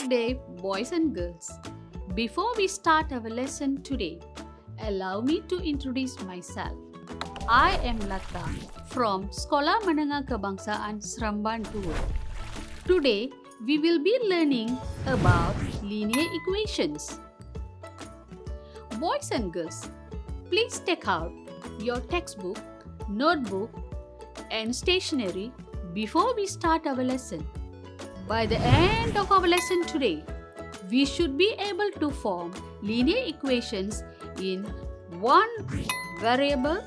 Good day, boys and girls. Before we start our lesson today, allow me to introduce myself. I am Lata from Sekolah Menengah Kebangsaan Seremban 2. Today, we will be learning about linear equations. Boys and girls, please take out your textbook, notebook, and stationery before we start our lesson. By the end of our lesson today, we should be able to form linear equations in one variable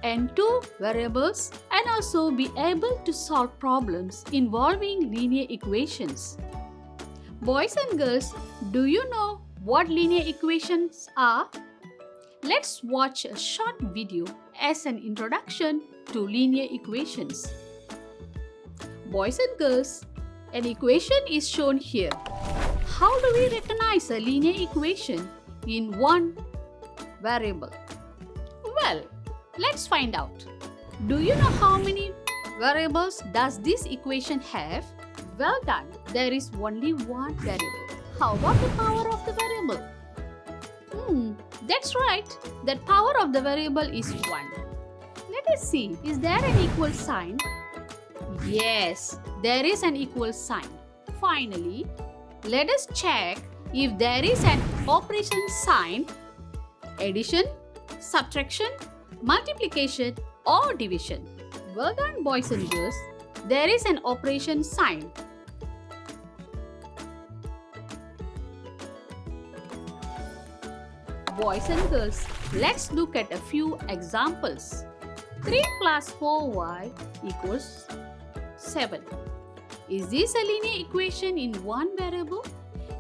and two variables, and also be able to solve problems involving linear equations. Boys and girls, do you know what linear equations are? Let's watch a short video as an introduction to linear equations. Boys and girls, an equation is shown here. How do we recognize a linear equation in one variable? Well, let's find out. Do you know how many variables does this equation have? Well done. There is only one variable. How about the power of the variable? That's right. The power of the variable is 1. Let us see. Is there an equal sign? Yes, there is an equal sign. Finally, let us check if there is an operation sign: addition, subtraction, multiplication, or division. Well done, boys and girls. There is an operation sign. Boys and girls, let's look at a few examples. 3 plus 4y equals 7. Is this a linear equation in one variable?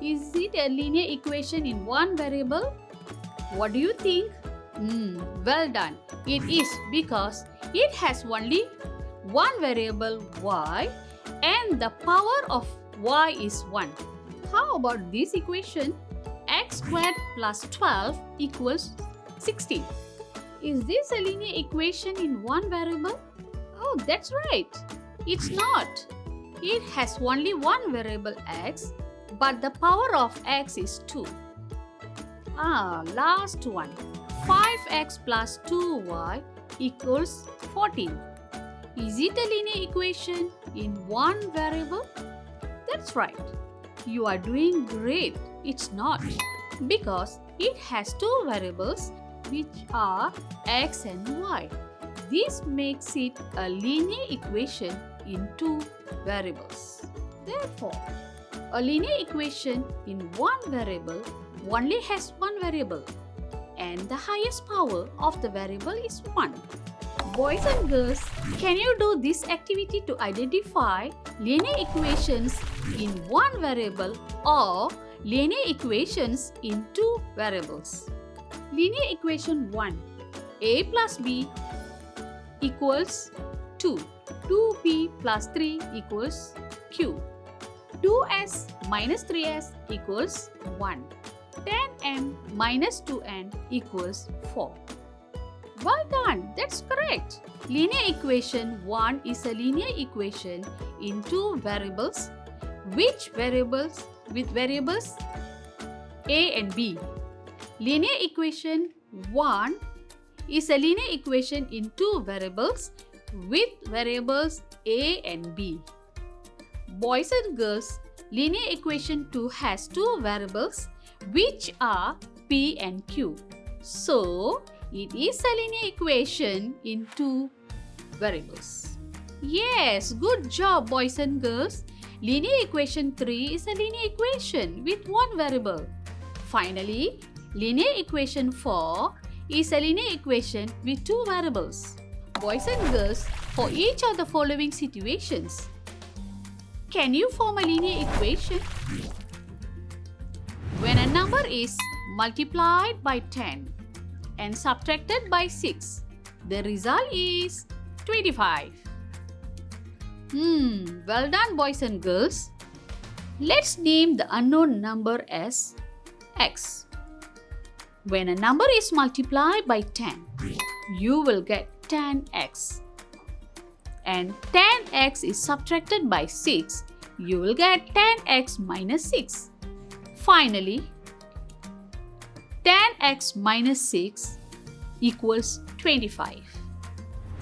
Is it a linear equation in one variable? What do you think? Well done. It is, because it has only one variable y and the power of y is 1. How about this equation? X squared plus 12 equals 16. Is this a linear equation in one variable? Oh, that's right. It's not. It has only one variable x, but the power of x is 2. Last one. 5x plus 2y equals 14. Is it a linear equation in one variable? That's right. You are doing great. It's not, because it has two variables which are x and y. This makes it a linear equation in two variables. Therefore, a linear equation in one variable only has one variable, and the highest power of the variable is 1. Boys and girls, can you do this activity to identify linear equations in one variable or linear equations in two variables? Linear equation 1. A plus b equals 2. 2b plus 3 equals q. 2s minus 3s equals 1. 10m minus 2n equals 4. Well done, that's correct. Linear equation 1 is a linear equation in two variables. Which variables? With variables a and b. Linear equation 1 is a linear equation in two variables with variables a and b. Boys and girls, linear equation 2 has two variables which are p and q. So, it is a linear equation in two variables. Yes, good job, boys and girls. Linear equation 3 is a linear equation with one variable. Finally, linear equation 4 is a linear equation with two variables. Boys and girls, for each of the following situations, can you form a linear equation? When a number is multiplied by 10 and subtracted by 6, the result is 25. Well done, boys and girls. Let's name the unknown number as x. When a number is multiplied by 10, you will get 10x. And 10x is subtracted by 6, you will get 10x minus 6. Finally, 10x minus 6 equals 25.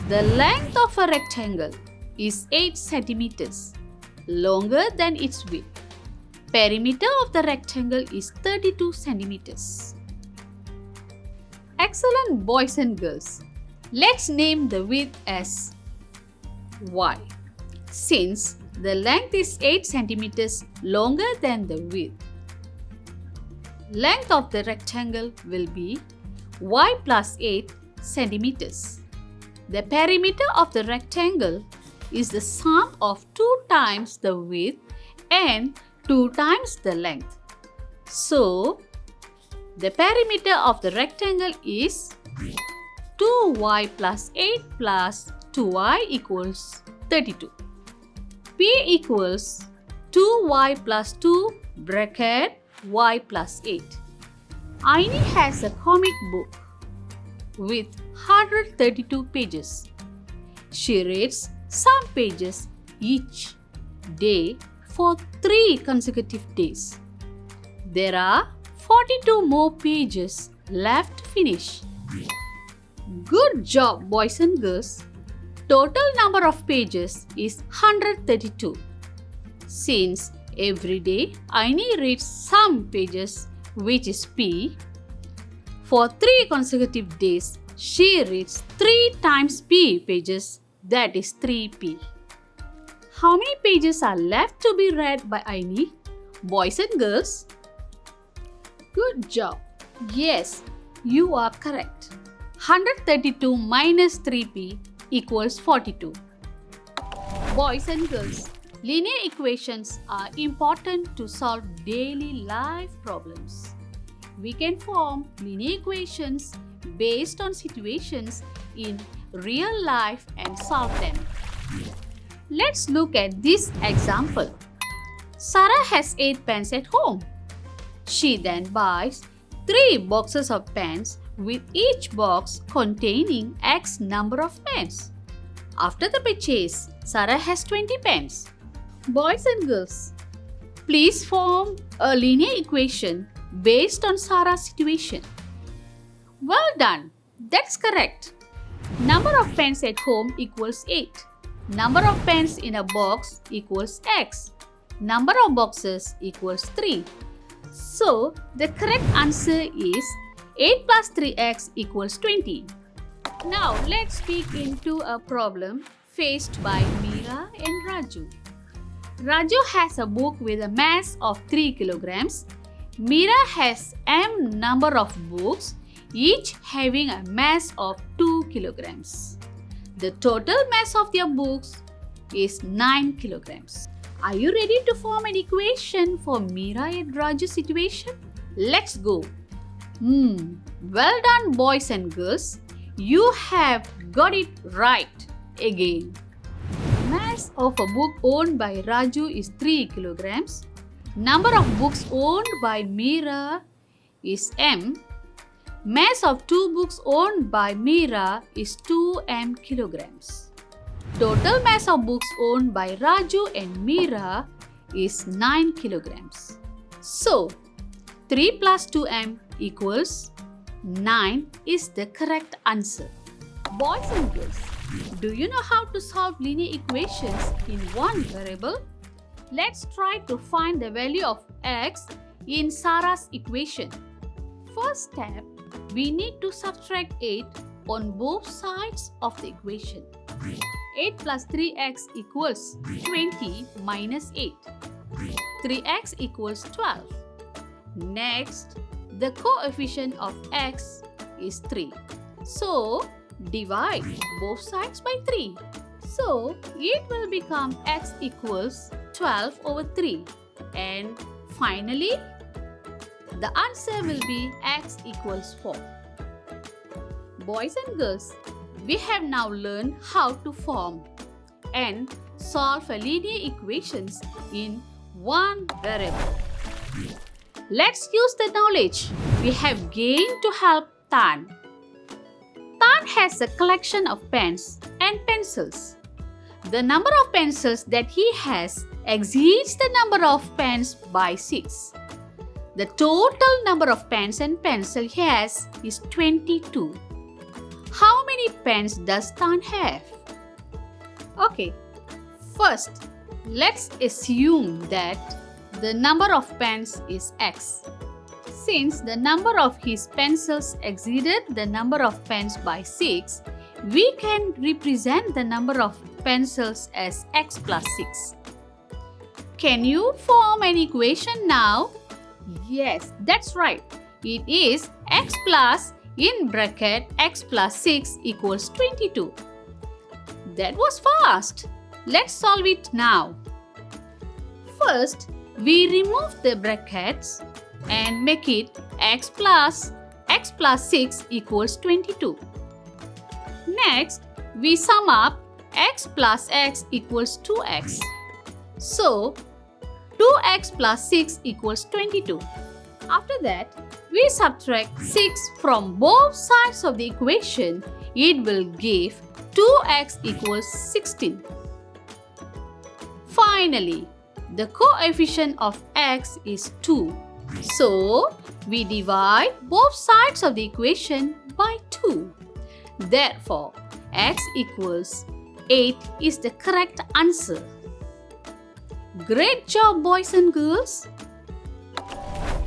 The length of a rectangle is 8 centimeters, longer than its width. Perimeter of the rectangle is 32 centimeters. Excellent, boys and girls. Let's name the width as y. Since the length is 8 centimeters longer than the width, length of the rectangle will be y plus 8 centimeters. The perimeter of the rectangle is the sum of 2 times the width and 2 times the length. So, the perimeter of the rectangle is 2y plus 8 plus 2y equals 32. P equals 2y plus 2 bracket y plus 8. Aini has a comic book with 132 pages. She reads some pages each day for 3 consecutive days. There are 42 more pages left to finish. Good job, boys and girls. Total number of pages is 132. Since every day Aini reads some pages, which is P, for 3 consecutive days she reads 3 times P pages, that is 3P. How many pages are left to be read by Aini? Boys and girls? Good job. Yes, you are correct. 132 minus 3P equals 42. Boys and girls, linear equations are important to solve daily life problems. We can form linear equations based on situations in real life and solve them. Let's look at this example. Sarah has 8 pens at home. She then buys 3 boxes of pens with each box containing X number of pens. After the purchase, Sarah has 20 pens. Boys and girls, please form a linear equation based on Sarah's situation. Well done, that's correct. Number of pens at home equals 8. Number of pens in a box equals X. Number of boxes equals 3. So, the correct answer is 8 plus 3x equals 20. Now, let's peek into a problem faced by Meera and Raju. Raju has a book with a mass of 3 kilograms. Meera has m number of books, each having a mass of 2 kilograms. The total mass of their books is 9 kilograms. Are you ready to form an equation for Meera and Raju's situation? Let's go. Well done, boys and girls. You have got it right again. Mass of a book owned by Raju is 3 kilograms. Number of books owned by Meera is m. Mass of 2 books owned by Meera is 2m kilograms. Total mass of books owned by Raju and Meera is 9 kilograms. So, 3 plus 2m equals 9 is the correct answer. Boys and girls, do you know how to solve linear equations in one variable? Let's try to find the value of x in Sarah's equation. First step, we need to subtract 8 on both sides of the equation. 8 plus 3x equals 20 minus 8. 3x equals 12. Next, the coefficient of x is 3. So, divide both sides by 3. So, it will become x equals 12 over 3. And finally, the answer will be x equals 4. Boys and girls, we have now learned how to form and solve a linear equations in one variable. Let's use the knowledge we have gained to help Tan. Tan has a collection of pens and pencils. The number of pencils that he has exceeds the number of pens by 6. The total number of pens and pencil he has is 22. How many pens does Tan have? Okay, first let's assume that the number of pens is x. Since the number of his pencils exceeded the number of pens by 6, we can represent the number of pencils as x plus 6. Can you form an equation now? Yes, that's right. It is x plus in bracket x plus 6 equals 22. That was fast. Let's solve it now. First, we remove the brackets and make it x plus 6 equals 22. Next, we sum up x plus x equals 2x. So, 2x plus 6 equals 22. After that, we subtract 6 from both sides of the equation. It will give 2x equals 16. Finally, the coefficient of x is 2. So, we divide both sides of the equation by 2. Therefore, x equals 8 is the correct answer. Great job, boys and girls!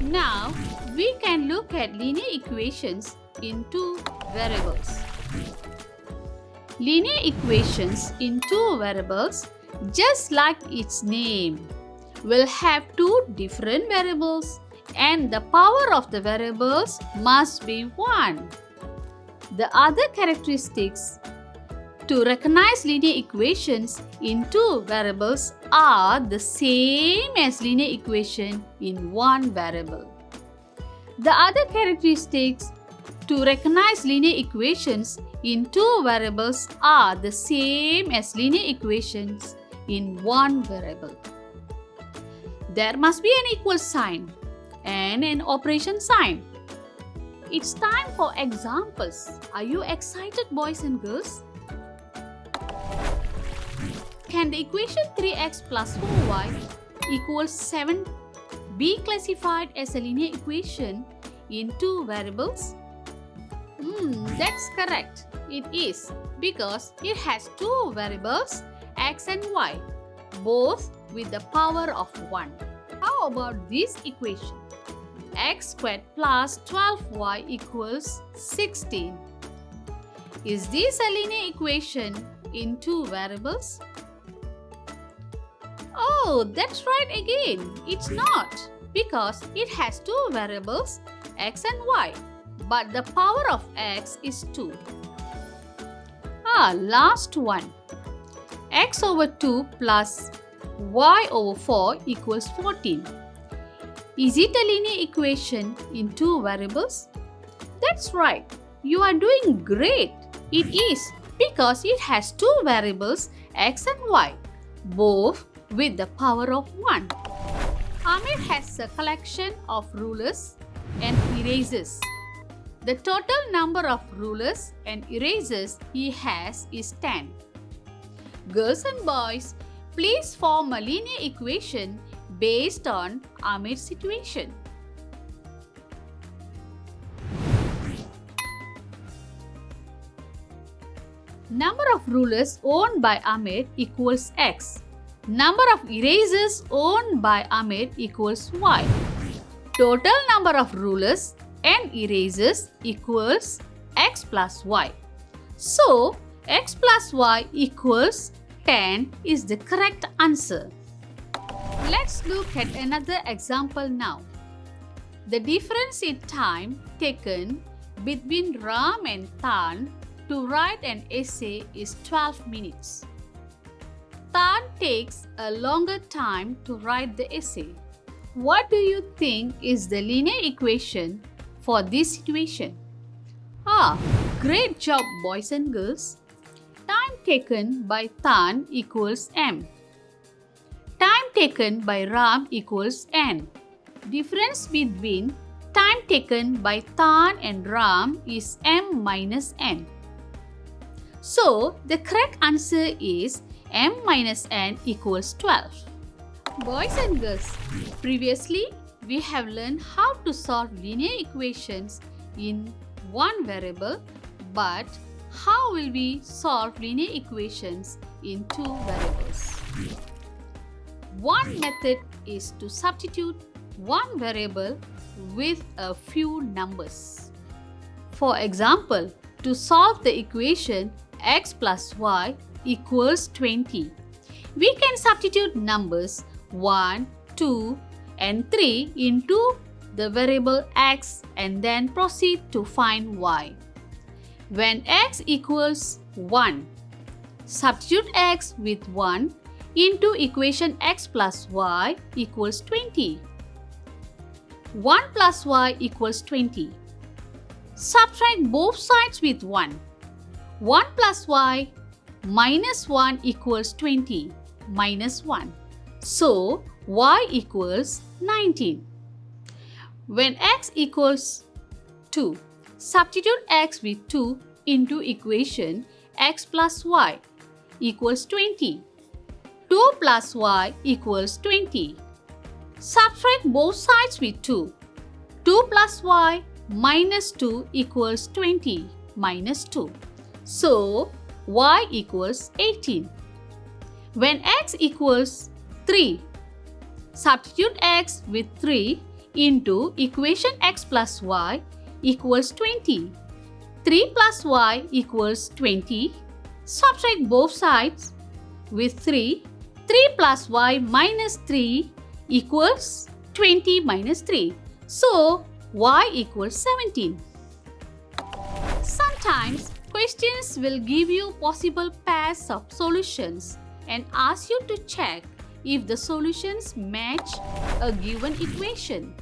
Now, we can look at linear equations in two variables. Linear equations in two variables, just like its name, will have two different variables and the power of the variables must be 1. The other characteristics to recognize linear equations in two variables are the same as linear equation in one variable. The other characteristics to recognize linear equations in two variables are the same as linear equations in one variable. There must be an equal sign and an operation sign. It's time for examples. Are you excited, boys and girls? Can the equation 3x plus 4y equals 7 be classified as a linear equation in two variables? That's correct. It is because it has two variables x and y, both with the power of 1. How about this equation? X squared plus 12y equals 16. Is this a linear equation in two variables? Oh, that's right again. It's not because it has two variables x and y, but the power of x is 2. Last one. X over 2 plus y over 4 equals 14. Is it a linear equation in two variables? That's right. You are doing great. It is because it has two variables x and y, both with the power of 1. Amir has a collection of rulers and erasers. The total number of rulers and erasers he has is 10. Girls and boys, please form a linear equation based on Amir's situation. Number of rulers owned by Amir equals x. Number of erasers owned by Amir equals y. Total number of rulers and erasers equals x plus y. So, x plus y equals 10 is the correct answer. Let's look at another example now. The difference in time taken between Ram and Tan to write an essay is 12 minutes. Tan takes a longer time to write the essay. What do you think is the linear equation for this situation? Great job, boys and girls. Time taken by Tan equals m. Time taken by Ram equals n. Difference between time taken by Tan and Ram is m minus n. So, the correct answer is m minus n equals 12. Boys and girls, previously we have learned how to solve linear equations in one variable, but how will we solve linear equations in two variables? One method is to substitute one variable with a few numbers. For example, to solve the equation x plus y equals 20, we can substitute numbers 1, 2, and 3 into the variable x and then proceed to find y. When x equals 1, substitute x with 1 into equation x plus y equals 20. 1 plus y equals 20. Subtract both sides with 1. 1 plus y minus 1 equals 20 minus 1. So, y equals 19. When x equals 2, substitute x with 2 into equation x plus y equals 20. 2 plus y equals 20. Subtract both sides with 2. 2 plus y minus 2 equals 20 minus 2. So, y equals 18. When x equals 3, substitute x with 3 into equation x plus y equals 20. 3 plus y equals 20. Subtract both sides with 3. 3 plus y minus 3 equals 20 minus 3. So, y equals 17. Sometimes, questions will give you possible pairs of solutions and ask you to check if the solutions match a given equation.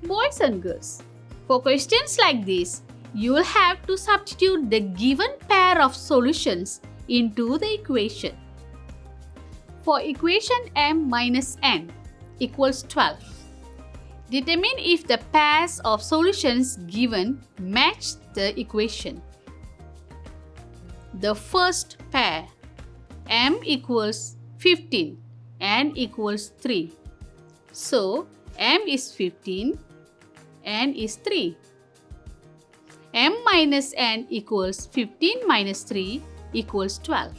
Boys and girls, for questions like this, you will have to substitute the given pair of solutions into the equation. For equation m minus n equals 12, determine if the pairs of solutions given match the equation. The first pair, m equals 15, n equals 3. So, m is 15, n is 3. m minus n equals 15 minus 3 equals 12.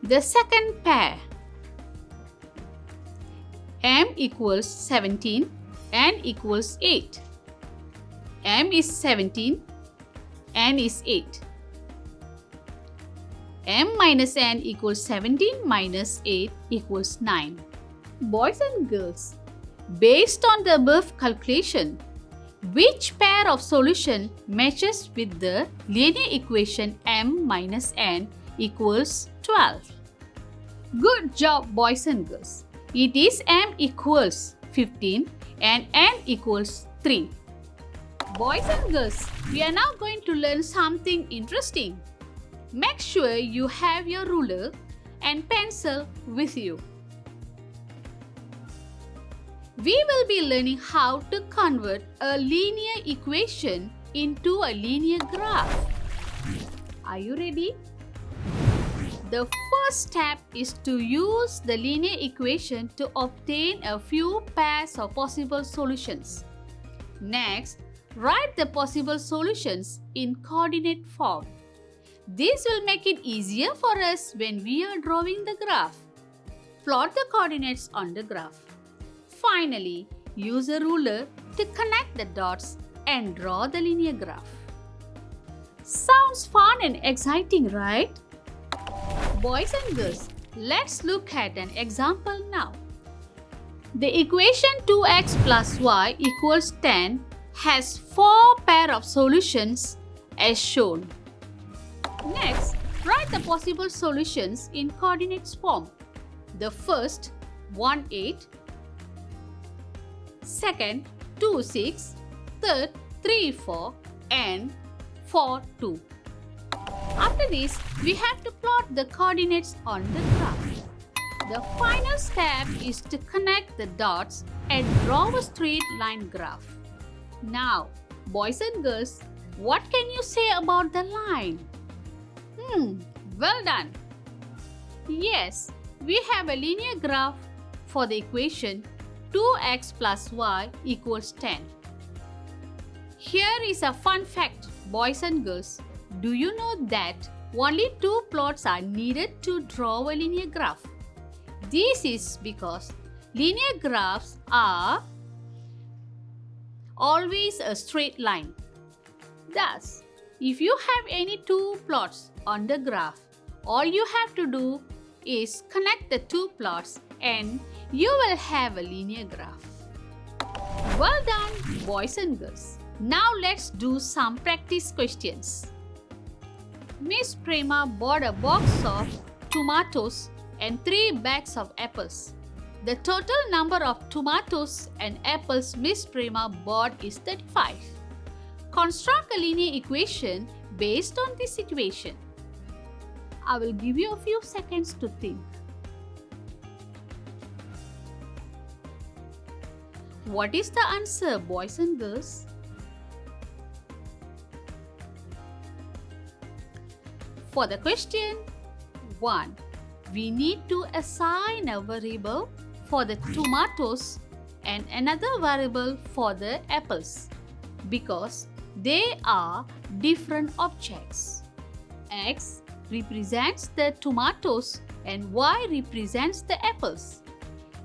The second pair, m equals 17, n equals 8. m is 17, n is 8. m minus n equals 17 minus 8 equals 9. Boys and girls, based on the above calculation, which pair of solution matches with the linear equation m minus n equals 12? Good job, boys and girls. It is m equals 15 and n equals 3. Boys and girls, we are now going to learn something interesting. Make sure you have your ruler and pencil with you. We will be learning how to convert a linear equation into a linear graph. Are you ready? The first step is to use the linear equation to obtain a few pairs of possible solutions. Next, write the possible solutions in coordinate form. This will make it easier for us when we are drawing the graph. Plot the coordinates on the graph. Finally, use a ruler to connect the dots and draw the linear graph. Sounds fun and exciting, right? Boys and girls, let's look at an example now. The equation 2x plus y equals 10 has 4 pair of solutions as shown. Next, write the possible solutions in coordinates form. The first, 1, 8. Second, 2, 6. Third, 3, 4. And 4, 2. After this, we have to plot the coordinates on the graph. The final step is to connect the dots and draw a straight line graph. Now, boys and girls, what can you say about the line? Well done. Yes, we have a linear graph for the equation 2x plus y equals 10. Here is a fun fact, boys and girls. Do you know that only 2 plots are needed to draw a linear graph? This is because linear graphs are always a straight line. Thus, if you have any 2 plots on the graph, all you have to do is connect the 2 plots and you will have a linear graph. Well done, boys and girls. Now let's do some practice questions. Miss Prema bought a box of tomatoes and 3 bags of apples. The total number of tomatoes and apples Miss Prema bought is 35. Construct a linear equation based on this situation. I will give you a few seconds to think. What is the answer, boys and girls? For the question 1, we need to assign a variable for the tomatoes and another variable for the apples because they are different objects. X represents the tomatoes and Y represents the apples.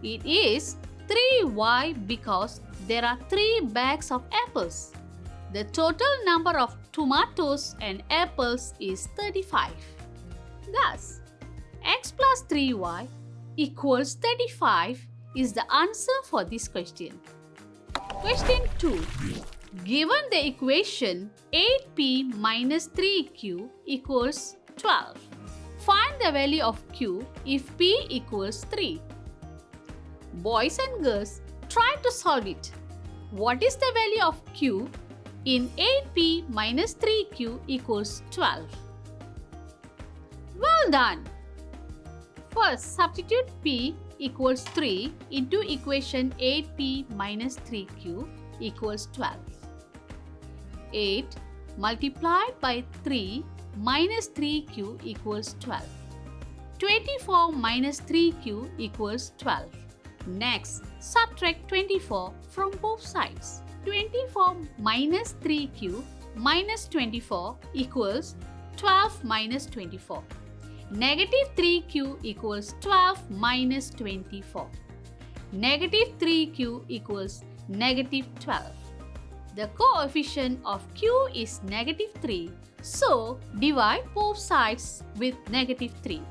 It is 3Y because there are 3 bags of apples. The total number of tomatoes and apples is 35. Thus, x plus 3y equals 35 is the answer for this question. Question 2. Given the equation 8p minus 3q equals 12. Find the value of q if p equals 3. Boys and girls, try to solve it. What is the value of q in 8p minus 3q equals 12? Well done! First, substitute p equals 3 into equation 8p minus 3q equals 12. 8 multiplied by 3 minus 3q equals 12. 24 minus 3q equals 12. Next, subtract 24 from both sides. 24 minus 3q minus 24 equals 12 minus 24. Negative 3q equals 12 minus 24. Negative 3q equals negative 12. The coefficient of q is negative 3. So, divide both sides with negative 3.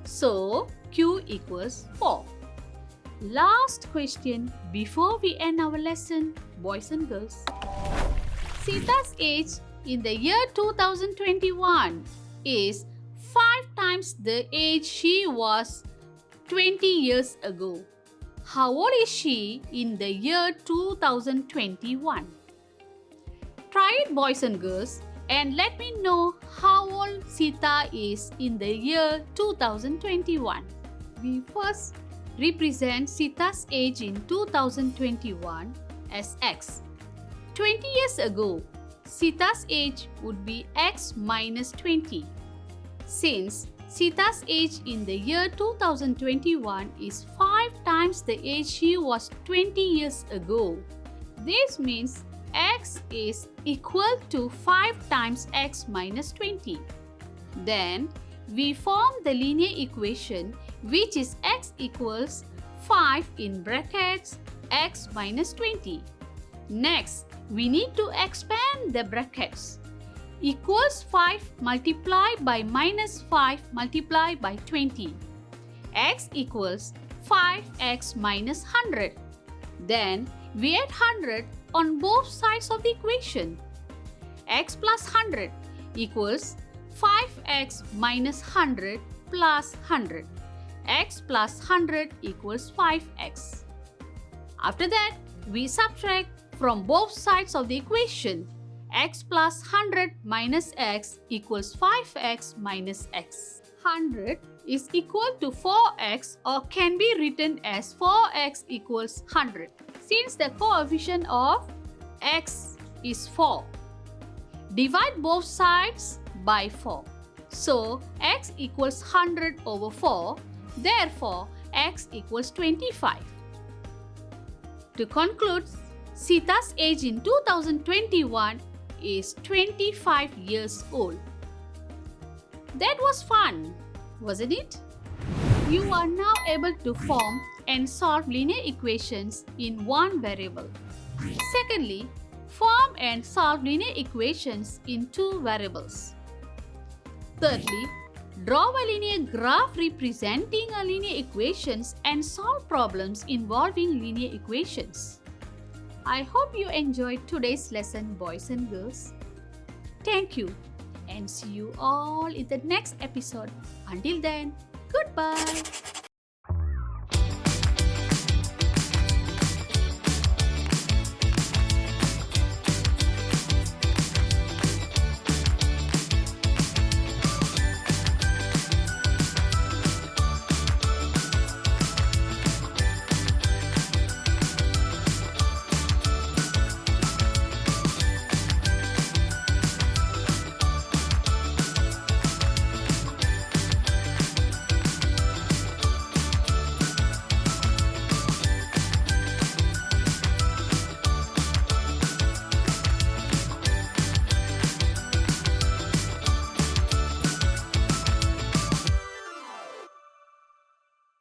So, q equals 4. Last question before we end our lesson, boys and girls. Sita's age in the year 2021 is 5 times the age she was 20 years ago. How old is she in the year 2021? Try it, boys and girls, and let me know how old Sita is in the year 2021. We first represent Sita's age in 2021 as x. 20 years ago, Sita's age would be x minus 20. Since Sita's age in the year 2021 is 5 times the age she was 20 years ago, this means x is equal to 5 times x minus 20. Then, we form the linear equation which is x equals 5 in brackets x minus 20. Next, we need to expand the brackets. Equals 5 multiplied by minus 5 multiplied by 20. X equals 5x minus 100. Then, we add 100 on both sides of the equation. X plus 100 equals 5x minus 100 plus 100. X plus 100 equals 5x. After that, we subtract from both sides of the equation. X plus 100 minus x equals 5x minus x. 100 is equal to 4x or can be written as 4x equals 100. Since the coefficient of x is 4, divide both sides by 4. So, x equals 100 over 4. Therefore, x equals 25. To conclude, Sita's age in 2021 is 25 years old. That was fun, wasn't it? You are now able to form and solve linear equations in one variable. Secondly, form and solve linear equations in two variables. Thirdly, draw a linear graph representing a linear equations and solve problems involving linear equations. I hope you enjoyed today's lesson, boys and girls. Thank you and see you all in the next episode. Until then, goodbye.